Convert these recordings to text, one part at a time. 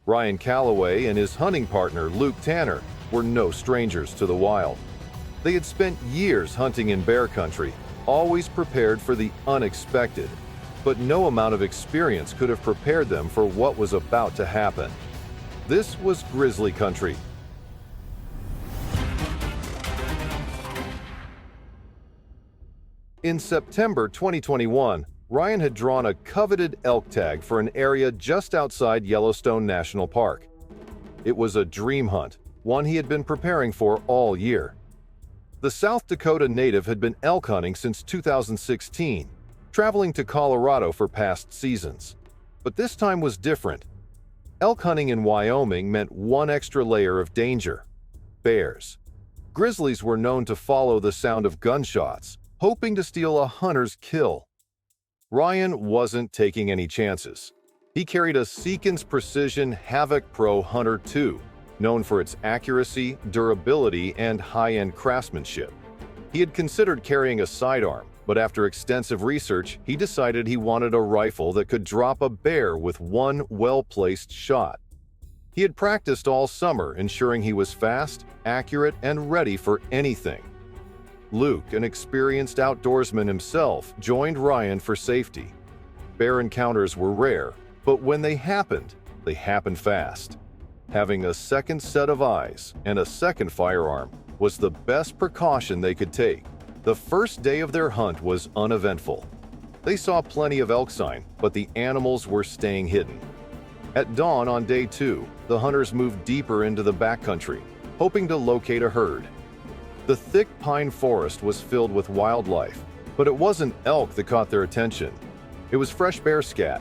Ryan Calloway and his hunting partner, Luke Tanner, were no strangers to the wild. They had spent years hunting in bear country, always prepared for the unexpected, but no amount of experience could have prepared them for what was about to happen. This was grizzly country. In September 2021, Ryan had drawn a coveted elk tag for an area just outside Yellowstone National Park. It was a dream hunt, one he had been preparing for all year. The South Dakota native had been elk hunting since 2016, traveling to Colorado for past seasons. But this time was different. Elk hunting in Wyoming meant one extra layer of danger: bears. Grizzlies were known to follow the sound of gunshots, hoping to steal a hunter's kill. Ryan wasn't taking any chances. He carried a Seekins Precision Havoc Pro Hunter II, known for its accuracy, durability, and high-end craftsmanship. He had considered carrying a sidearm, but after extensive research, he decided he wanted a rifle that could drop a bear with one well-placed shot. He had practiced all summer, ensuring he was fast, accurate, and ready for anything. Luke, an experienced outdoorsman himself, joined Ryan for safety. Bear encounters were rare, but when they happened fast. Having a second set of eyes and a second firearm was the best precaution they could take. The first day of their hunt was uneventful. They saw plenty of elk sign, but the animals were staying hidden. At dawn on day 2, the hunters moved deeper into the backcountry, hoping to locate a herd. The thick pine forest was filled with wildlife, but it wasn't elk that caught their attention. It was fresh bear scat.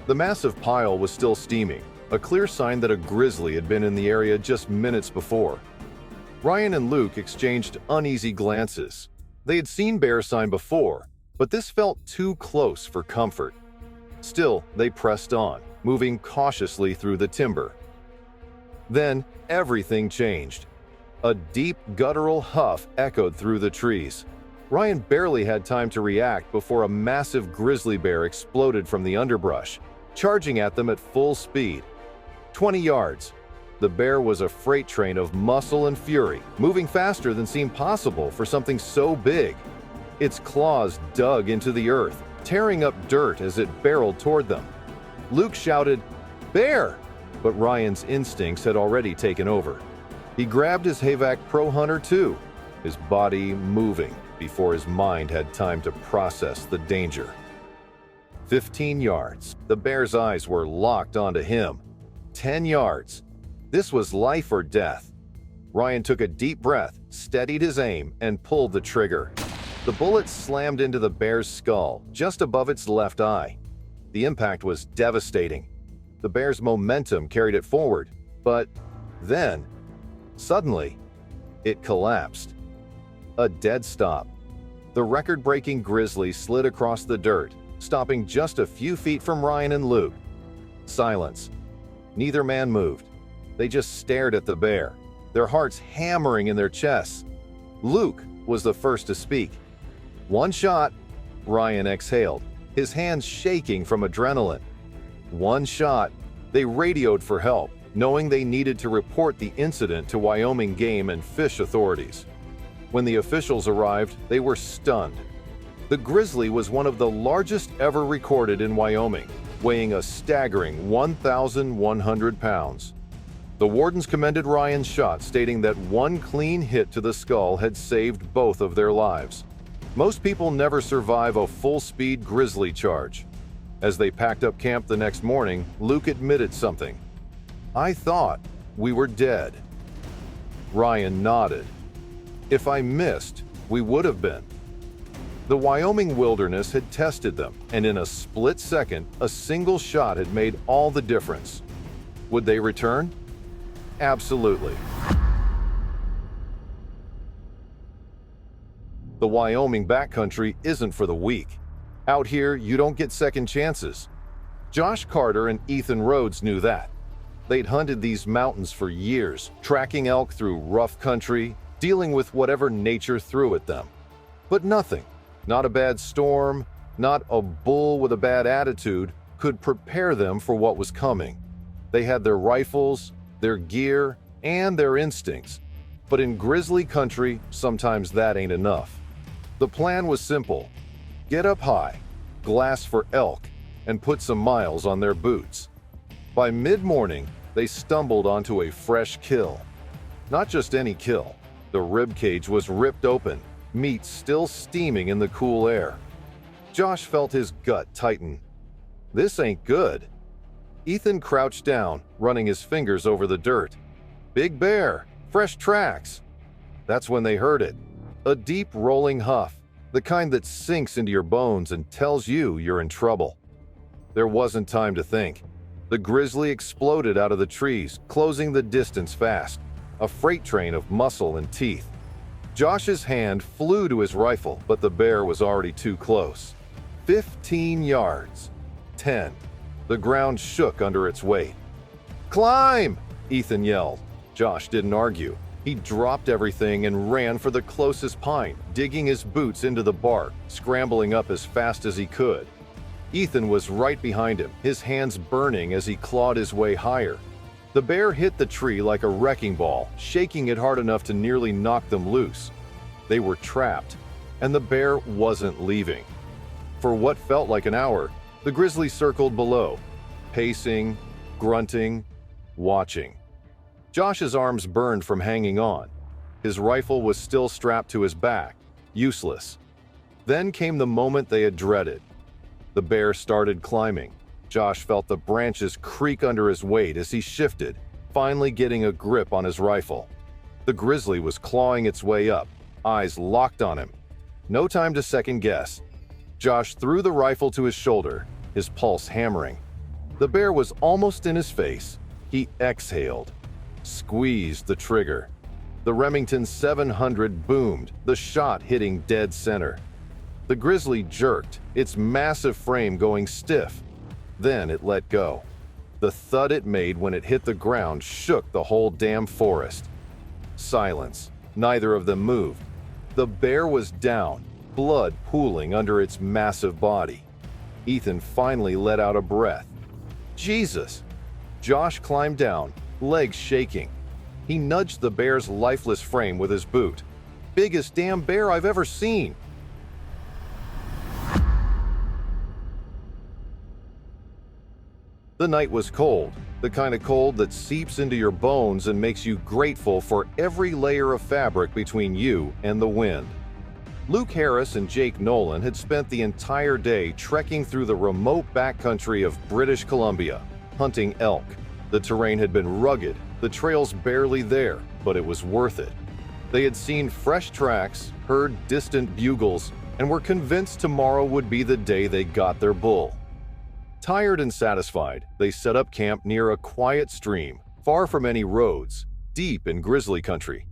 The massive pile was still steaming, a clear sign that a grizzly had been in the area just minutes before. Ryan and Luke exchanged uneasy glances. They had seen bear sign before, but this felt too close for comfort. Still, they pressed on, moving cautiously through the timber. Then, everything changed. A deep, guttural huff echoed through the trees. Ryan barely had time to react before a massive grizzly bear exploded from the underbrush, charging at them at full speed. 20 yards. The bear was a freight train of muscle and fury, moving faster than seemed possible for something so big. Its claws dug into the earth, tearing up dirt as it barreled toward them. Luke shouted, "Bear!" but Ryan's instincts had already taken over. He grabbed his Havoc Pro Hunter II, his body moving before his mind had time to process the danger. 15 yards. The bear's eyes were locked onto him. 10 yards. This was life or death. Ryan took a deep breath, steadied his aim, and pulled the trigger. The bullet slammed into the bear's skull, just above its left eye. The impact was devastating. The bear's momentum carried it forward, but then, suddenly, it collapsed. A dead stop. The record-breaking grizzly slid across the dirt, stopping just a few feet from Ryan and Luke. Silence. Neither man moved. They just stared at the bear, their hearts hammering in their chests. Luke was the first to speak. "One shot," Ryan exhaled, his hands shaking from adrenaline. "One shot." They radioed for help, knowing they needed to report the incident to Wyoming Game and Fish authorities. When the officials arrived, they were stunned. The grizzly was one of the largest ever recorded in Wyoming, weighing a staggering 1,100 pounds. The wardens commended Ryan's shot, stating that one clean hit to the skull had saved both of their lives. Most people never survive a full-speed grizzly charge. As they packed up camp the next morning, Luke admitted something. "I thought we were dead." Ryan nodded. "If I missed, we would have been." The Wyoming wilderness had tested them, and in a split second, a single shot had made all the difference. Would they return? Absolutely. The Wyoming backcountry isn't for the weak. Out here, you don't get second chances. Josh Carter and Ethan Rhodes knew that. They'd hunted these mountains for years, tracking elk through rough country, dealing with whatever nature threw at them. But nothing, not a bad storm, not a bull with a bad attitude, could prepare them for what was coming. They had their rifles, their gear, and their instincts. But in grizzly country, sometimes that ain't enough. The plan was simple. Get up high, glass for elk, and put some miles on their boots. By mid-morning, they stumbled onto a fresh kill. Not just any kill. The rib cage was ripped open, meat still steaming in the cool air. Josh felt his gut tighten. This ain't good. Ethan crouched down, running his fingers over the dirt. Big bear, fresh tracks. That's when they heard it. A deep rolling huff, the kind that sinks into your bones and tells you you're in trouble. There wasn't time to think. The grizzly exploded out of the trees, closing the distance fast. A freight train of muscle and teeth. Josh's hand flew to his rifle, but the bear was already too close. 15 yards. 10. The ground shook under its weight. "Climb!" Ethan yelled. Josh didn't argue. He dropped everything and ran for the closest pine, digging his boots into the bark, scrambling up as fast as he could. Ethan was right behind him, his hands burning as he clawed his way higher. The bear hit the tree like a wrecking ball, shaking it hard enough to nearly knock them loose. They were trapped, and the bear wasn't leaving. For what felt like an hour, the grizzly circled below, pacing, grunting, watching. Josh's arms burned from hanging on. His rifle was still strapped to his back, useless. Then came the moment they had dreaded. The bear started climbing. Josh felt the branches creak under his weight as he shifted, finally getting a grip on his rifle. The grizzly was clawing its way up, eyes locked on him. No time to second guess. Josh threw the rifle to his shoulder, his pulse hammering. The bear was almost in his face. He exhaled, squeezed the trigger. The Remington 700 boomed, the shot hitting dead center. The grizzly jerked, its massive frame going stiff. Then it let go. The thud it made when it hit the ground shook the whole damn forest. Silence. Neither of them moved. The bear was down, blood pooling under its massive body. Ethan finally let out a breath. Jesus! Josh climbed down, legs shaking. He nudged the bear's lifeless frame with his boot. Biggest damn bear I've ever seen! The night was cold, the kind of cold that seeps into your bones and makes you grateful for every layer of fabric between you and the wind. Luke Harris and Jake Nolan had spent the entire day trekking through the remote backcountry of British Columbia, hunting elk. The terrain had been rugged, the trails barely there, but it was worth it. They had seen fresh tracks, heard distant bugles, and were convinced tomorrow would be the day they got their bull. Tired and satisfied, they set up camp near a quiet stream, far from any roads, deep in grizzly country.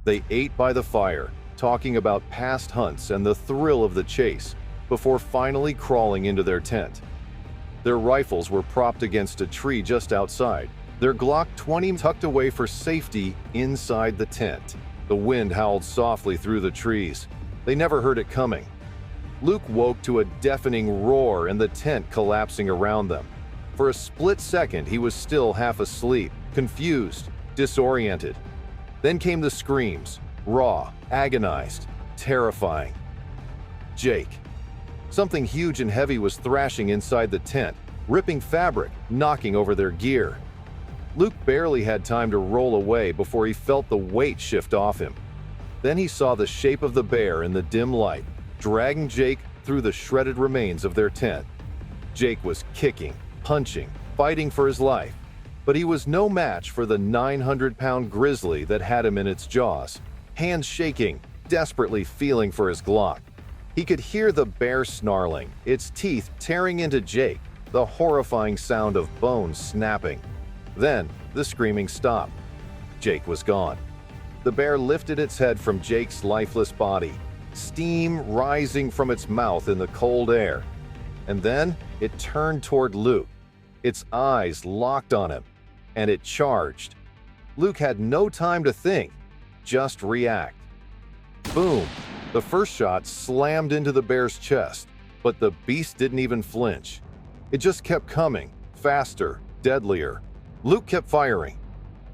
They ate by the fire, talking about past hunts and the thrill of the chase, before finally crawling into their tent. Their rifles were propped against a tree just outside, their Glock 20 tucked away for safety inside the tent. The wind howled softly through the trees. They never heard it coming. Luke woke to a deafening roar and the tent collapsing around them. For a split second, he was still half asleep, confused, disoriented. Then came the screams, raw, agonized, terrifying. Jake. Something huge and heavy was thrashing inside the tent, ripping fabric, knocking over their gear. Luke barely had time to roll away before he felt the weight shift off him. Then he saw the shape of the bear in the dim light, dragging Jake through the shredded remains of their tent. Jake was kicking, punching, fighting for his life, but he was no match for the 900-pound grizzly that had him in its jaws, hands shaking, desperately feeling for his Glock. He could hear the bear snarling, its teeth tearing into Jake, the horrifying sound of bones snapping. Then the screaming stopped. Jake was gone. The bear lifted its head from Jake's lifeless body, steam rising from its mouth in the cold air. And then it turned toward Luke, its eyes locked on him, and it charged. Luke had no time to think, just react. Boom! The first shot slammed into the bear's chest, but the beast didn't even flinch. It just kept coming, faster, deadlier. Luke kept firing.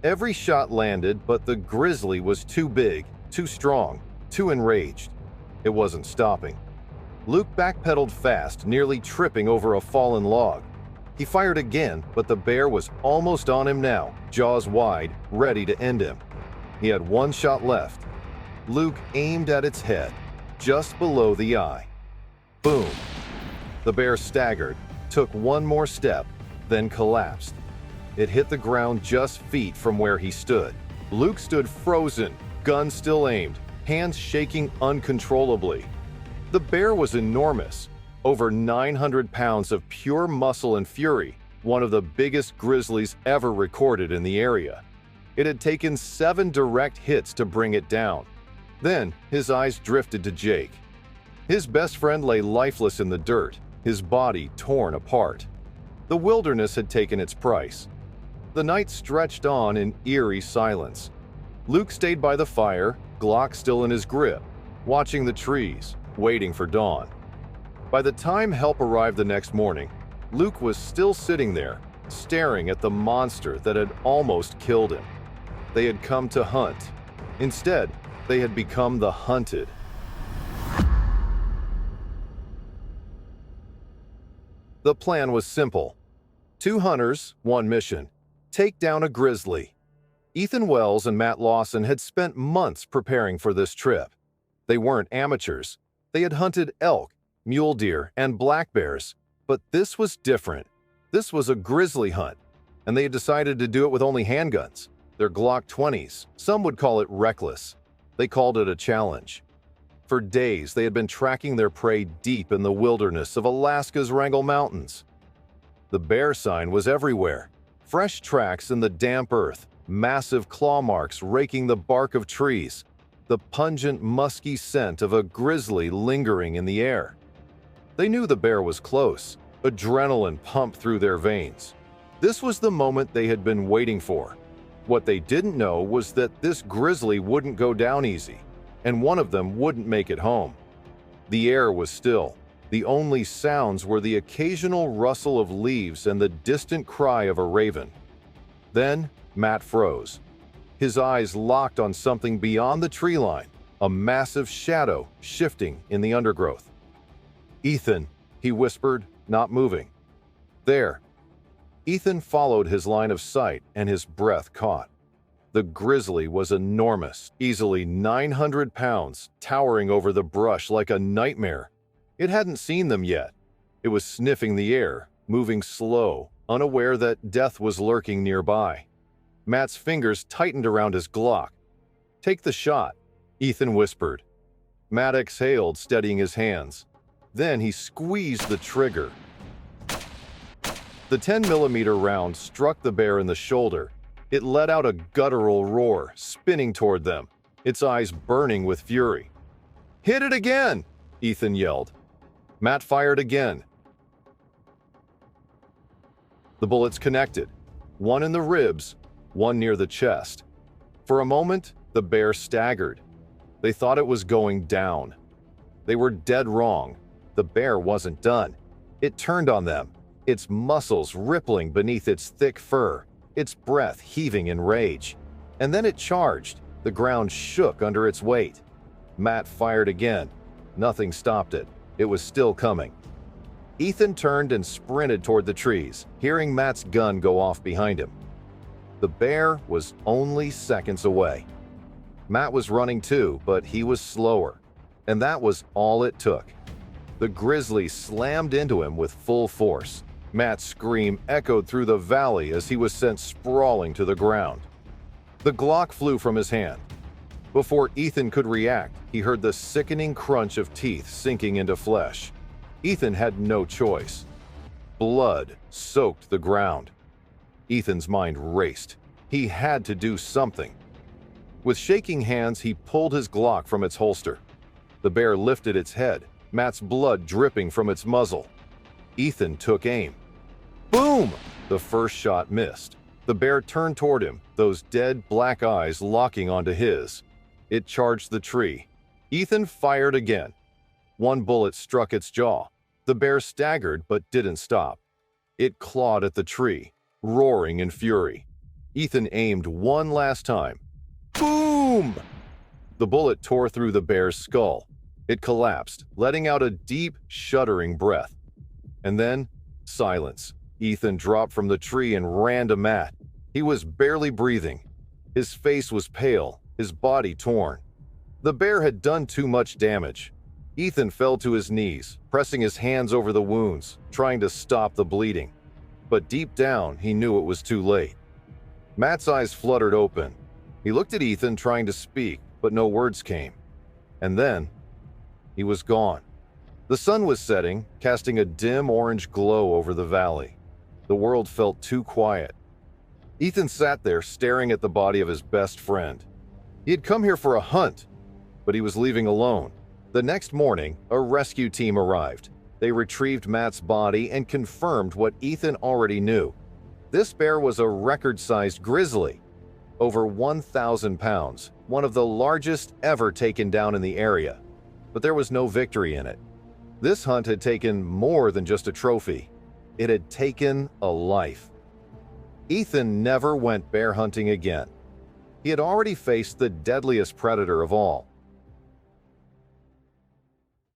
Every shot landed, but the grizzly was too big, too strong, too enraged. It wasn't stopping. Luke backpedaled fast, nearly tripping over a fallen log. He fired again, but the bear was almost on him now, jaws wide, ready to end him. He had one shot left. Luke aimed at its head, just below the eye. Boom! The bear staggered, took one more step, then collapsed. It hit the ground just feet from where he stood. Luke stood frozen, gun still aimed, hands shaking uncontrollably. The bear was enormous, over 900 pounds of pure muscle and fury, one of the biggest grizzlies ever recorded in the area. It had taken 7 direct hits to bring it down. Then his eyes drifted to Jake. His best friend lay lifeless in the dirt, his body torn apart. The wilderness had taken its price. The night stretched on in eerie silence. Luke stayed by the fire, Glock still in his grip, watching the trees, waiting for dawn. By the time help arrived the next morning, Luke was still sitting there, staring at the monster that had almost killed him. They had come to hunt. Instead, they had become the hunted. The plan was simple. 2 hunters, 1 mission. Take down a grizzly. Ethan Wells and Matt Lawson had spent months preparing for this trip. They weren't amateurs. They had hunted elk, mule deer, and black bears. But this was different. This was a grizzly hunt, and they had decided to do it with only handguns. Their Glock 20s. Some would call it reckless. They called it a challenge. For days, they had been tracking their prey deep in the wilderness of Alaska's Wrangell Mountains. The bear sign was everywhere. Fresh tracks in the damp earth, massive claw marks raking the bark of trees, the pungent, musky scent of a grizzly lingering in the air. They knew the bear was close. Adrenaline pumped through their veins. This was the moment they had been waiting for. What they didn't know was that this grizzly wouldn't go down easy, and one of them wouldn't make it home. The air was still. The only sounds were the occasional rustle of leaves and the distant cry of a raven. Then Matt froze. His eyes locked on something beyond the tree line, a massive shadow shifting in the undergrowth. "Ethan," he whispered, not moving. "There." Ethan followed his line of sight and his breath caught. The grizzly was enormous, easily 900 pounds, towering over the brush like a nightmare. It hadn't seen them yet. It was sniffing the air, moving slow, unaware that death was lurking nearby. Matt's fingers tightened around his Glock. "Take the shot," Ethan whispered. Matt exhaled, steadying his hands. Then he squeezed the trigger. The 10mm round struck the bear in the shoulder. It let out a guttural roar, spinning toward them, its eyes burning with fury. "Hit it again!" Ethan yelled. Matt fired again. The bullets connected, one in the ribs, one near the chest. For a moment, the bear staggered. They thought it was going down. They were dead wrong. The bear wasn't done. It turned on them, its muscles rippling beneath its thick fur, its breath heaving in rage. And then it charged. The ground shook under its weight. Matt fired again. Nothing stopped it. It was still coming. Ethan turned and sprinted toward the trees, hearing Matt's gun go off behind him. The bear was only seconds away. Matt was running too, but he was slower. And that was all it took. The grizzly slammed into him with full force. Matt's scream echoed through the valley as he was sent sprawling to the ground. The Glock flew from his hand. Before Ethan could react, he heard the sickening crunch of teeth sinking into flesh. Ethan had no choice. Blood soaked the ground. Ethan's mind raced. He had to do something. With shaking hands, he pulled his Glock from its holster. The bear lifted its head, Matt's blood dripping from its muzzle. Ethan took aim. Boom! The first shot missed. The bear turned toward him, those dead black eyes locking onto his. It charged the tree. Ethan fired again. One bullet struck its jaw. The bear staggered but didn't stop. It clawed at the tree, roaring in fury. Ethan aimed one last time. Boom! The bullet tore through the bear's skull. It collapsed, letting out a deep, shuddering breath. And then, silence. Ethan dropped from the tree and ran to Matt. He was barely breathing. His face was pale, his body torn. The bear had done too much damage. Ethan fell to his knees, pressing his hands over the wounds, trying to stop the bleeding. But deep down, he knew it was too late. Matt's eyes fluttered open. He looked at Ethan, trying to speak, but no words came. And then, he was gone. The sun was setting, casting a dim orange glow over the valley. The world felt too quiet. Ethan sat there staring at the body of his best friend. He had come here for a hunt, but he was leaving alone. The next morning, a rescue team arrived. They retrieved Matt's body and confirmed what Ethan already knew. This bear was a record-sized grizzly, over 1,000 pounds, one of the largest ever taken down in the area. But there was no victory in it. This hunt had taken more than just a trophy. It had taken a life. Ethan never went bear hunting again. He had already faced the deadliest predator of all.